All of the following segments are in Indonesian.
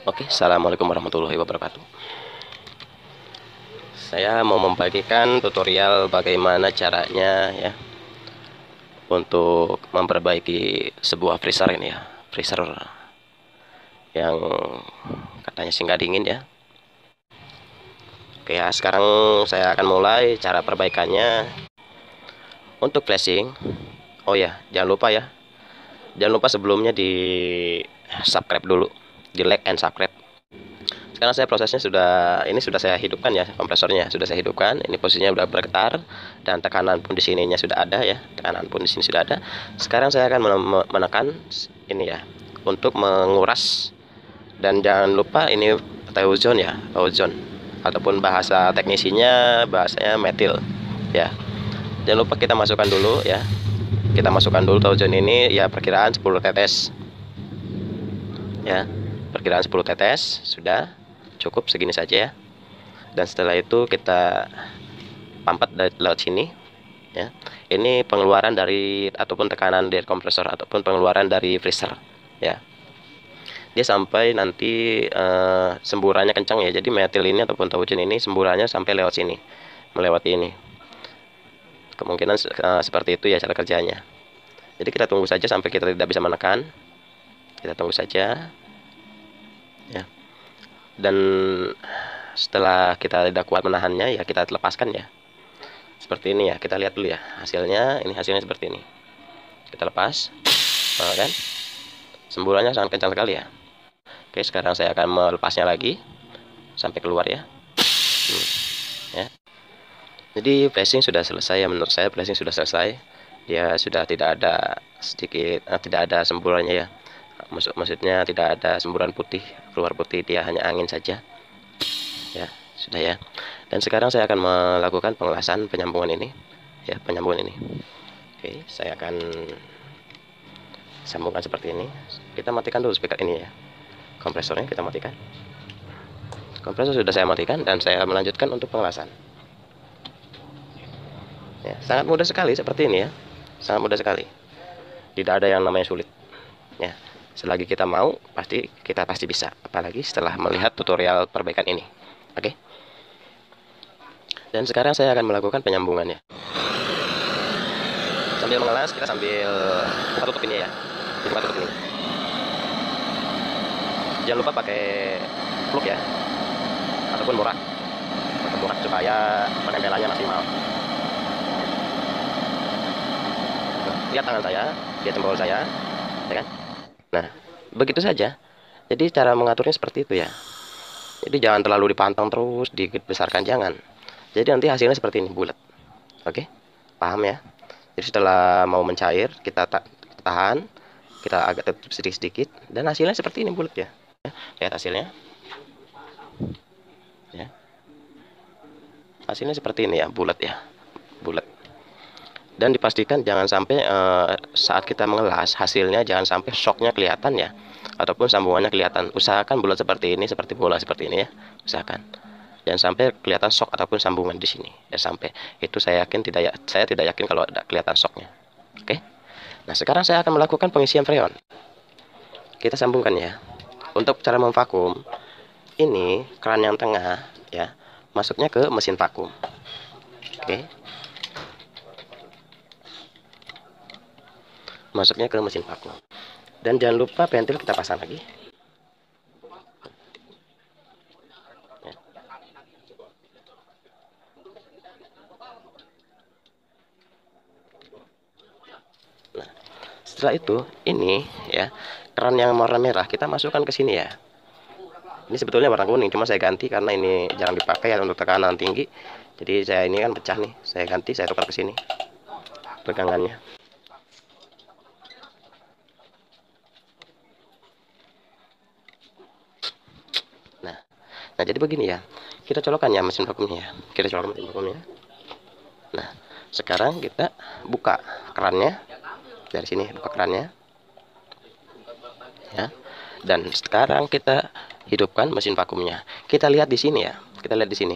Oke, assalamualaikum warahmatullahi wabarakatuh. Saya mau membagikan tutorial bagaimana caranya ya untuk memperbaiki sebuah freezer ini ya, freezer yang katanya sih nggak dingin ya. Oke ya, sekarang saya akan mulai cara perbaikannya. Untuk flashing, oh ya, jangan lupa sebelumnya di subscribe dulu, di like and subscribe. Sekarang saya prosesnya sudah saya hidupkan ya, kompresornya sudah saya hidupkan. Ini posisinya sudah bergetar dan tekanan pun di sininya sudah ada ya, tekanan pun di sini sudah ada. Sekarang saya akan menekan ini ya untuk menguras, dan jangan lupa ini ozon ya, ozon ataupun bahasa teknisinya bahasanya metil ya. Jangan lupa kita masukkan dulu ya. Kita masukkan dulu ozon ini ya, perkiraan 10 tetes. Ya, perkiraan 10 tetes sudah cukup segini saja ya. Dan setelah itu kita pampat dari laut sini ya. Ini pengeluaran dari ataupun tekanan dari kompresor ataupun pengeluaran dari freezer ya. Dia sampai nanti semburannya kencang ya. Jadi metil ini ataupun taujen ini semburannya sampai lewat sini, melewati ini. Kemungkinan seperti itu ya cara kerjanya. Jadi kita tunggu saja sampai kita tidak bisa menekan. Kita tunggu saja ya. Dan setelah kita tidak kuat menahannya ya, kita lepaskan ya. Seperti ini ya, kita lihat dulu ya hasilnya. Ini hasilnya seperti ini. Kita lepas, nah, kan semburannya sangat kencang sekali ya. Oke, sekarang saya akan melepasnya lagi sampai keluar ya. Ya. Jadi flashing sudah selesai ya, menurut saya flashing sudah selesai. Dia sudah tidak ada tidak ada semburannya ya. Maksudnya tidak ada semburan putih, keluar putih, dia hanya angin saja. Ya, sudah ya. Dan sekarang saya akan melakukan pengelasan penyambungan ini. Ya, penyambungan ini. Oke, saya akan sambungkan seperti ini. Kita matikan dulu speaker ini ya. Kompresornya kita matikan. Kompresor sudah saya matikan dan saya melanjutkan untuk pengelasan. Ya, sangat mudah sekali seperti ini ya. Sangat mudah sekali. Tidak ada yang namanya sulit. Ya. Selagi kita mau, kita pasti bisa. Apalagi setelah melihat tutorial perbaikan ini. Oke. Dan sekarang saya akan melakukan penyambungannya. Sambil mengelas, kita sambil tutup ini ya. Kita tutup ini. Jangan lupa pakai plug ya, ataupun murak. Pakai murak supaya penempelannya maksimal. Lihat tangan saya, lihat jempol saya, ya kan? Nah, begitu saja. Jadi cara mengaturnya seperti itu ya. Jadi jangan terlalu dipantang terus, dibesarkan, jangan. Jadi nanti hasilnya seperti ini, bulat. Oke, paham ya? Jadi setelah mau mencair, kita tahan, kita agak tutup sedikit-sedikit, dan hasilnya seperti ini, bulat ya. Lihat hasilnya. Ya. Hasilnya seperti ini ya, bulat ya, bulat. Dan dipastikan jangan sampai saat kita mengelas hasilnya jangan sampai shocknya kelihatan ya, ataupun sambungannya kelihatan. Usahakan bulat seperti ini, seperti bola seperti ini ya, usahakan. Jangan sampai kelihatan shock ataupun sambungan di sini. Ya sampai itu saya tidak yakin kalau ada kelihatan shocknya. Oke. Nah sekarang saya akan melakukan pengisian freon. Kita sambungkan ya. Untuk cara memvakum, ini keran yang tengah ya, masuknya ke mesin vakum. Oke. Masuknya ke mesin vakum. Dan jangan lupa ventil kita pasang lagi. Ya. Nah, setelah itu ini ya, keran yang warna merah kita masukkan ke sini ya. Ini sebetulnya warna kuning, cuma saya ganti karena ini jarang dipakai ya untuk tekanan tinggi. Jadi saya ini kan pecah nih, saya ganti, saya tukar ke sini pegangannya. Nah, jadi begini ya. Kita colokkan ya mesin vakumnya ya. Kita colokkan mesin vakumnya. Nah, sekarang kita buka kerannya. Dari sini buka kerannya. Ya. Dan sekarang kita hidupkan mesin vakumnya. Kita lihat di sini ya. Kita lihat di sini.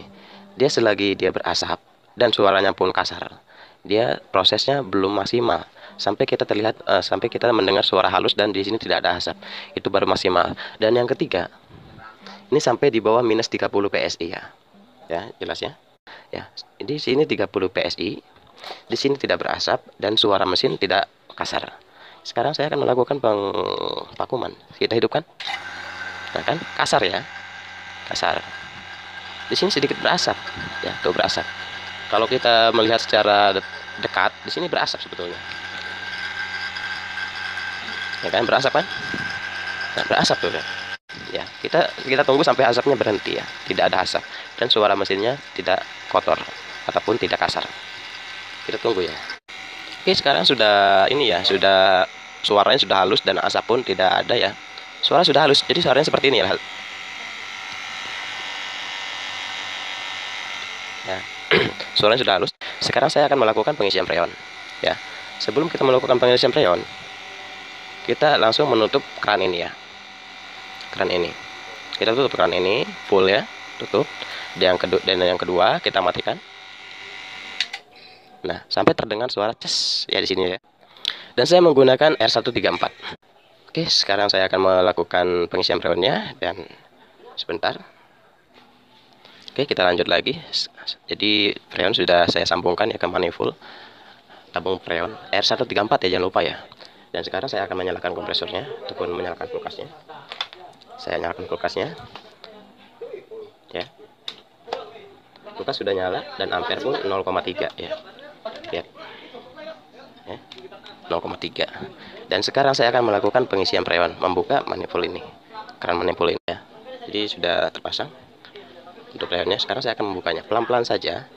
Dia selagi dia berasap dan suaranya pun kasar, dia prosesnya belum maksimal. Sampai kita sampai kita mendengar suara halus dan di sini tidak ada asap. Itu baru maksimal. Dan yang ketiga, Ini sampai di bawah minus 30 PSI ya. Ya, jelas ya. Ya, di sini 30 PSI. Di sini tidak berasap dan suara mesin tidak kasar. Sekarang saya akan melakukan pengvakuman. Kita hidupkan. Nah kan, kasar ya. Kasar. Di sini sedikit berasap. Ya, tuh berasap. Kalau kita melihat secara dekat, di sini berasap sebetulnya. Ya kan, berasap kan? Nah, berasap tuh kan. Ya, kita tunggu sampai asapnya berhenti ya. Tidak ada asap dan suara mesinnya tidak kotor ataupun tidak kasar. Kita tunggu ya. Oke, sekarang sudah ini ya, sudah suaranya sudah halus dan asap pun tidak ada ya. Suara sudah halus, jadi suaranya seperti ini ya. Ya. Suaranya sudah halus. Sekarang saya akan melakukan pengisian freon. Ya. Sebelum kita melakukan pengisian freon, kita langsung menutup keran ini ya. Keran ini. Kita tutup keran ini full ya, tutup. Dan yang kedua kita matikan. Nah, sampai terdengar suara ces ya di sini ya. Dan saya menggunakan R134. Oke, sekarang saya akan melakukan pengisian freonnya dan sebentar. Oke, kita lanjut lagi. Jadi freon sudah saya sambungkan ya ke manifold tabung freon R134 ya, jangan lupa ya. Dan sekarang saya akan menyalakan kompresornya ataupun menyalakan kulkasnya. Saya nyalakan kulkasnya. Ya. Kulkas sudah nyala dan ampere pun 0,3 ya. Lihat. Ya. 0,3. Dan sekarang saya akan melakukan pengisian freon, membuka manifold ini. Keran manifold ini ya. Jadi sudah terpasang untuk freonnya. Sekarang saya akan membukanya pelan-pelan saja.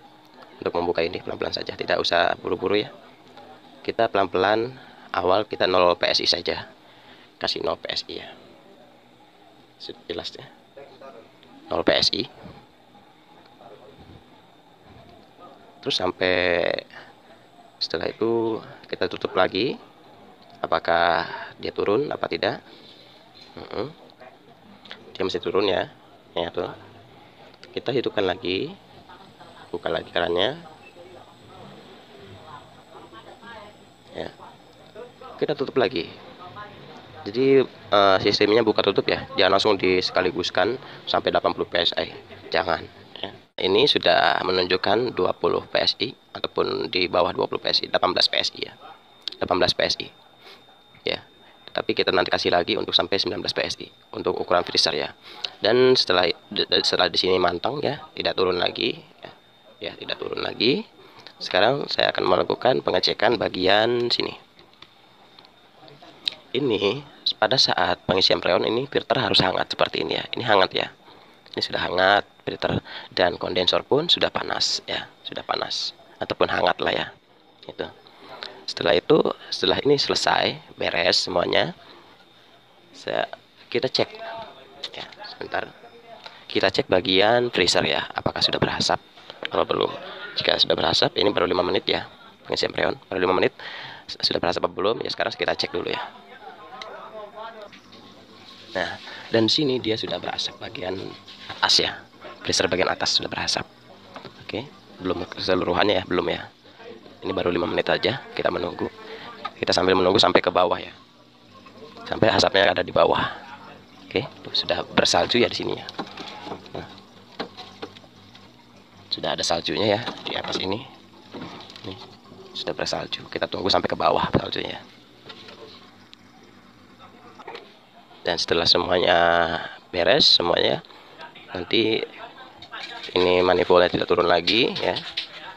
Untuk membuka ini pelan-pelan saja, tidak usah buru-buru ya. Kita pelan-pelan, awal kita 0 PSI saja. Kasih 0 PSI ya. Sudah jelas ya. 0 PSI. Terus sampai setelah itu kita tutup lagi. Apakah dia turun apa tidak? Dia masih turun ya. Ya tuh. Kita hidupkan lagi. Buka lagi kerannya. Ya. Kita tutup lagi. Jadi sistemnya buka tutup ya. Jangan langsung disekaligus,kan sampai 80 PSI. Jangan ya. Ini sudah menunjukkan 20 PSI ataupun di bawah 20 PSI, 18 PSI ya. 18 PSI. Ya. Tapi kita nanti kasih lagi untuk sampai 19 PSI untuk ukuran freezer ya. Dan setelah di sini mantang ya, tidak turun lagi ya. Ya, tidak turun lagi. Sekarang saya akan melakukan pengecekan bagian sini. Ini pada saat pengisian freon ini filter harus hangat seperti ini ya. Ini hangat ya. Ini sudah hangat filter dan kondensor pun sudah panas ya, sudah panas ataupun hangat lah ya. Itu. Setelah ini selesai, beres semuanya. Kita cek ya, sebentar. Kita cek bagian freezer ya, apakah sudah berasap atau belum. Jika sudah berasap, ini baru 5 menit ya. Pengisian freon baru 5 menit. Sudah berasap apa belum? Ya sekarang kita cek dulu ya. Nah, dan sini dia sudah berasap bagian atas ya. Freezer bagian atas sudah berasap. Oke, belum keseluruhannya ya, belum ya. Ini baru 5 menit aja, kita menunggu. Kita sambil menunggu sampai ke bawah ya. Sampai asapnya ada di bawah. Oke, sudah bersalju ya di sini ya. Nah, sudah ada saljunya ya di atas ini. Nih, sudah bersalju. Kita tunggu sampai ke bawah saljunya. Dan setelah semuanya beres semuanya, nanti ini manifoldnya tidak turun lagi ya,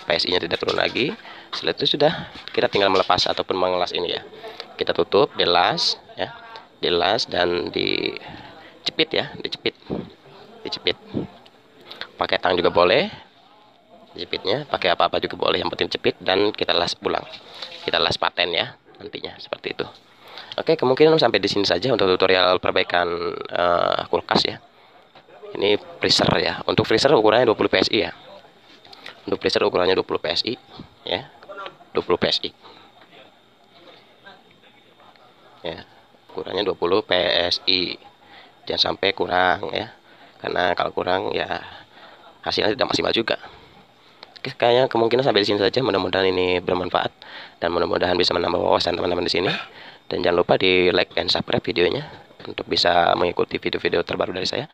PSI nya tidak turun lagi. Setelah itu sudah kita tinggal melepas ataupun mengelas ini ya. Kita tutup, dilas ya, dilas dan dicepit ya, dicepit pakai tang juga boleh, jepitnya pakai apa-apa juga boleh, yang penting cepit dan kita las ulang, kita las paten ya nantinya seperti itu. Oke, kemungkinan sampai di sini saja untuk tutorial perbaikan kulkas ya. Ini freezer ya. Untuk freezer ukurannya 20 PSI ya. Untuk freezer ukurannya 20 PSI ya. 20 PSI. Ya, ukurannya 20 PSI. Jangan sampai kurang ya. Karena kalau kurang ya hasilnya tidak maksimal juga. Oke, kayaknya kemungkinan sampai di sini saja. Mudah-mudahan ini bermanfaat dan mudah-mudahan bisa menambah wawasan teman-teman di sini. Dan jangan lupa di like dan subscribe videonya untuk bisa mengikuti video-video terbaru dari saya.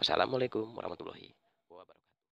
Wassalamualaikum warahmatullahi